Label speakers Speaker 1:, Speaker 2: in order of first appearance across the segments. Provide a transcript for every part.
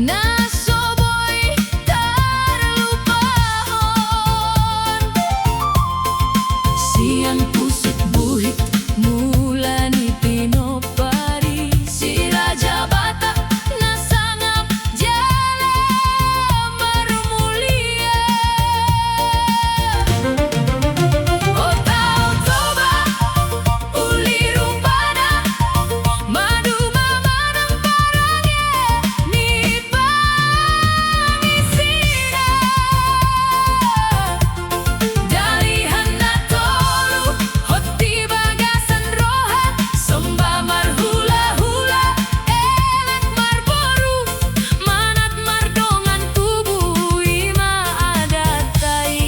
Speaker 1: nasoboy terlupaon. Siang pusit buhit mula ni pinopari si Raja Batak nasangap jala marumulia. O tao toba uli rupana madu mamanang parangnya ni pangisina dari hana tolu hoti bagasan roha somba marhula-hula elak marboru manat mardongan tubuh ima adatai.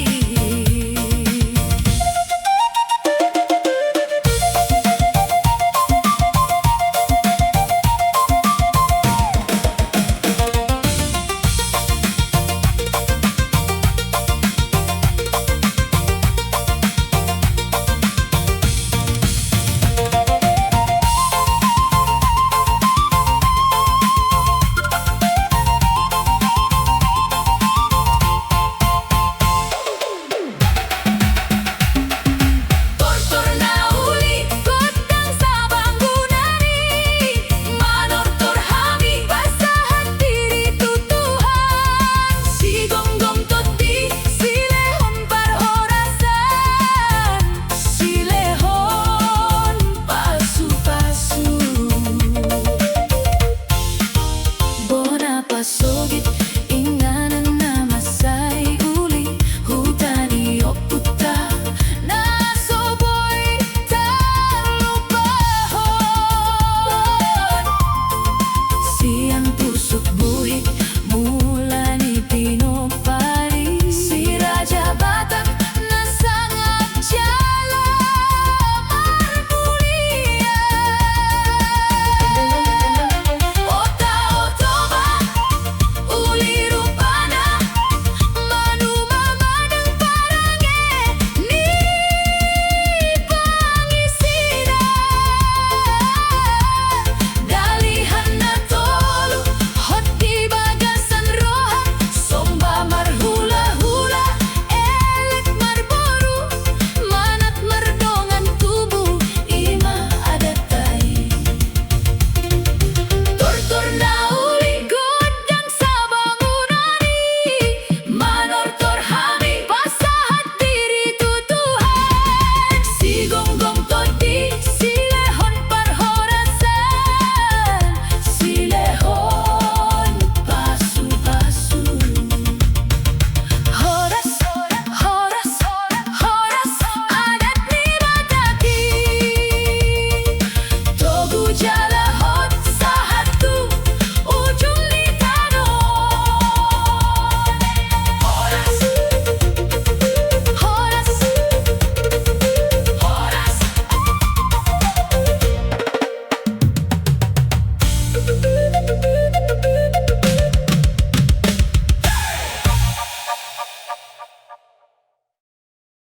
Speaker 1: Tortor na uli kotang sabang gunari manortor hami basahan diri tutuhan si gonggong toti si lehon parorasan si lehon pasu-pasu bona pasogit